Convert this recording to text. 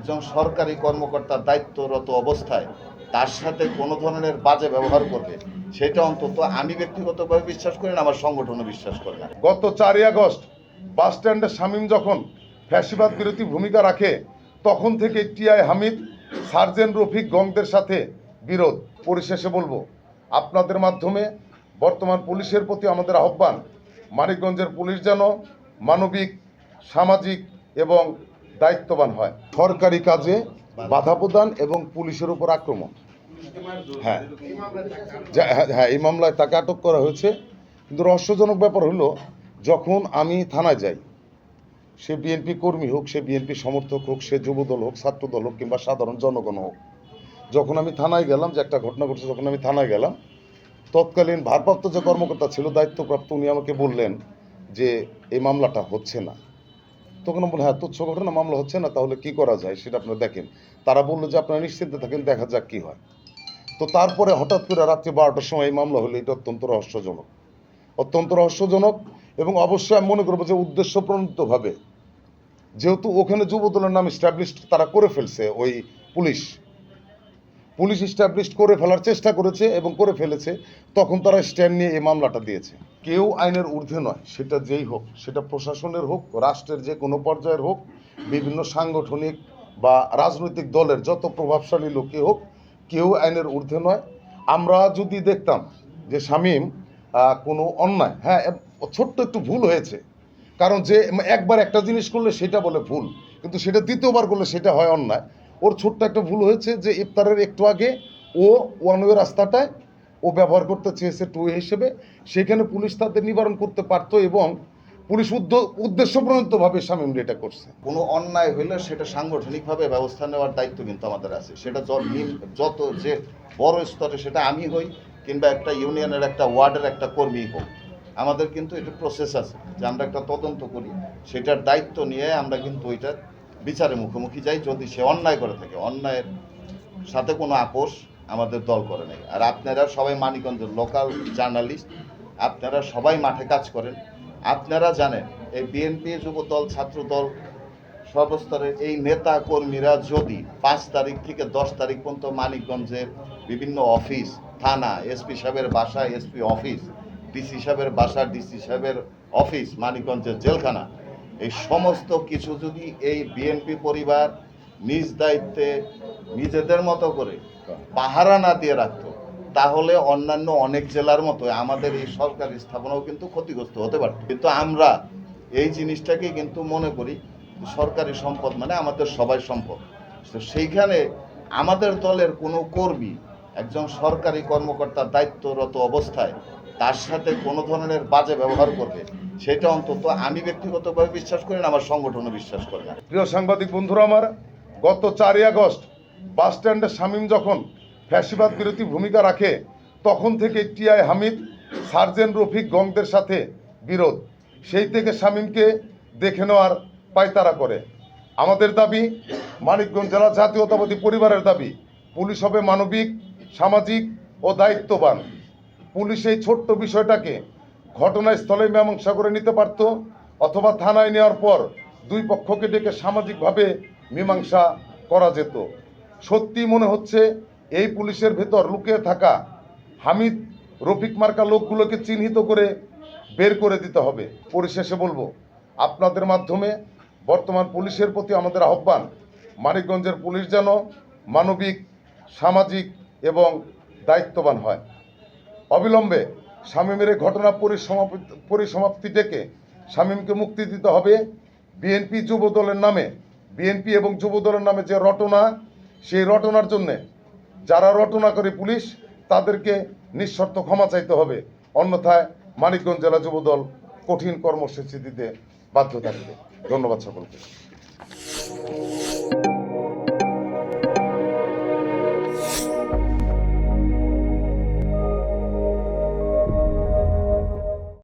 একজন সরকারি কর্মকর্তা দায়িত্বরত অবস্থায় তার সাথে কোনো ধরনের বাজে ব্যবহার করবে, সেটা অন্তত আমি ব্যক্তিগতভাবে বিশ্বাস করি না, আমার সংগঠনও বিশ্বাস করে না। গত 4ই আগস্ট বাস স্ট্যান্ডে শামীম যখন ফ্যাসিবাদ বিরোধী ভূমিকা রাখে, তখন থেকে টিআই হামিদ, সার্জেন্ট রফিক গংদের সাথে বিরোধ। পরিশেষে বলবো, আপনাদের মাধ্যমে বর্তমান পুলিশের প্রতি আমাদের আহ্বান, মানিকগঞ্জের পুলিশ যেন মানবিক, সামাজিক এবং দায়িত্ববান হয়। সরকারি কাজে বাধা প্রদান এবং পুলিশের উপর আক্রমণ, হ্যাঁ হ্যাঁ, এই মামলায় তাকে আটক করা হয়েছে। কিন্তু রহস্যজনক ব্যাপার হলো, যখন আমি থানায় যাই, সে বিএনপি কর্মী হোক, সে বিএনপি সমর্থক হোক, সে যুবদল হোক, ছাত্রদল হোক কিংবা সাধারণ জনগণ হোক, যখন আমি থানায় গেলাম, যে একটা ঘটনা ঘটছে, যখন আমি থানায় গেলাম, তৎকালীন ভারপ্রাপ্ত যে কর্মকর্তা ছিল, দায়িত্বপ্রাপ্ত, উনি আমাকে বললেন যে এই মামলাটা হচ্ছে না। তখন আমি বললাম, হ্যাঁ, তুচ্ছ ঘটনা, মামলা হচ্ছে না, তাহলে কি করা যায় সেটা আপনারা দেখেন। তারা বললো যে আপনারা নিশ্চিন্তে থাকেন, দেখা যাক কি হয়। তো তারপরে হঠাৎ করে রাত্রি 12টার সময় এই মামলা হলো। এটা অত্যন্ত রহস্যজনক, অত্যন্ত রহস্যজনক। এবং অবশ্যই আমি মনে করবো যে উদ্দেশ্যপ্রণোদিতভাবে, যেহেতু ওখানে যুবদলের নাম এস্টাবলিশড তারা করে ফেলছে, ওই পুলিশ এস্টাবলিশড করে ফেলার চেষ্টা করেছে এবং করে ফেলেছে, তখন তারা স্ট্যান্ড নিয়ে এই মামলাটা দিয়েছে। কেউ আইনের ঊর্ধ্বে নয়, সেটা যেই হোক, সেটা প্রশাসনের হোক, রাষ্ট্রের যে কোনো পর্যায়ের হোক, বিভিন্ন সাংগঠনিক বা রাজনৈতিক দলের যত প্রভাবশালী লোকই হোক, কেউ আইনের ঊর্ধ্বে নয়। আমরা যদি দেখতাম যে শামীম কোনো অন্যায়, হ্যাঁ, ছোট্ট একটু ভুল হয়েছে, কারণ যে একবার একটা জিনিস করলে সেটা বলে ভুল, কিন্তু সেটা দ্বিতীয়বার করলে সেটা হয় অন্যায়। ওর ছোট্ট একটা ভুল হয়েছে যে ইফতারের একটু আগে ও ওয়ান ওয়ে রাস্তাটায় ও ব্যবহার করতে চেয়েছে টু ওয়ে হিসেবে, সেখানে পুলিশ তাদের নিবারণ করতে পারত এবং পুলিশ উদ্দেশ্যপ্রণোদিতভাবে শামীম এটা করছে। কোনো অন্যায় হইলে সেটা সাংগঠনিকভাবে ব্যবস্থা নেওয়ার দায়িত্ব কিন্তু আমাদের আছে। সেটা যত যে বড় স্তরে, সেটা আমি হই কিংবা একটা ইউনিয়নের, একটা ওয়ার্ডের একটা কর্মী হোক, আমাদের কিন্তু এটা প্রসেস আছে যে আমরা একটা তদন্ত করি, সেটার দায়িত্ব নিয়ে আমরা কিন্তু ওইটার বিচারের মুখোমুখি যাই যদি সে অন্যায় করে থাকে। অন্যায়ের সাথে কোনো আপোষ আমাদের দল করে নাই। আর আপনারা সবাই মানিকগঞ্জের লোকাল জার্নালিস্ট, আপনারা সবাই মাঠে কাজ করেন, আপনারা জানেন এই বিএনপি, যুবদল, ছাত্রদল, সর্বস্তরের এই নেতা কর্মীরা যদি 5 তারিখ থেকে 10 তারিখ পর্যন্ত মানিকগঞ্জের বিভিন্ন অফিস, থানা, এসপি সাহেবের বাসা, এসপি অফিস, ডিসি সাহেবের বাসা, ডিসি সাহেবের অফিস, মানিকগঞ্জের জেলখানা, এই সমস্ত কিছু যদি এই বিএনপি পরিবার নিজ দায়িত্বে নিজেদের মতো করে পাহারা না দিয়ে রাখতো, তাহলে অন্যান্য অনেক জেলার মতো আমাদের এই সরকারি স্থাপনাও কিন্তু ক্ষতিগ্রস্ত হতে পারত। কিন্তু আমরা এই জিনিসটাকে কিন্তু মনে করি সরকারি সম্পদ মানে আমাদের সবাই সম্পদ। তো সেইখানে আমাদের দলের কোনো কর্মী একজন সরকারি কর্মকর্তা দায়িত্বরত অবস্থায় তার সাথে কোনো ধরনের বাজে ব্যবহার করবে, সেটা অন্তত আমি ব্যক্তিগতভাবে বিশ্বাস করি না, আমার সংগঠনও বিশ্বাস করে না। প্রিয় সাংবাদিক বন্ধুরা আমার, গত 4ই আগস্ট বাস স্ট্যান্ডে শামীম যখন ফ্যাসিবাদ বিরোধী ভূমিকা রাখে, তখন থেকে টিআই হামিদ, সার্জেন্ট রফিক গংদের সাথে বিরোধ। সেই থেকে শামীমকে দেখে নেওয়ার পায়তারা করে। আমাদের দাবি, মানিকগঞ্জ জেলা জাতীয়তাবাদী পরিবারের দাবি, পুলিশ হবে মানবিক, সামাজিক ও দায়িত্ববান। পুলিশ এই ছোট্ট বিষয়টাকে ঘটনাস্থলে মীমাংসা করে নিতে পারত, অথবা থানায় নেওয়ার পর দুই পক্ষকে ডেকে সামাজিকভাবে মীমাংসা করা যেত। সত্যি মনে হচ্ছে এই পুলিশের ভেতর লুকিয়ে থাকা হামিদ, রফিক মার্কা লোকগুলোকে চিহ্নিত করে বের করে দিতে হবে। পরিশেষে বলবো, আপনাদের মাধ্যমে বর্তমান পুলিশের প্রতি আমাদের আহ্বান, মানিকগঞ্জের পুলিশ যেন মানবিক, সামাজিক এবং দায়িত্ববান হয়। অবিলম্বে শামীমের এই ঘটনা পরিসমাপ্তি ডেকে শামীমকে মুক্তি দিতে হবে। বিএনপি এবং যুবদলের নামে যে রটনা, সেই রটনার জন্যে যারা রটনা করে পুলিশ, তাদেরকে নিঃশর্ত ক্ষমা চাইতে হবে। অন্যথায় মানিকগঞ্জ জেলা যুবদল কঠিন কর্মসূচি দিতে বাধ্য থাকবে। ধন্যবাদ সকলকে।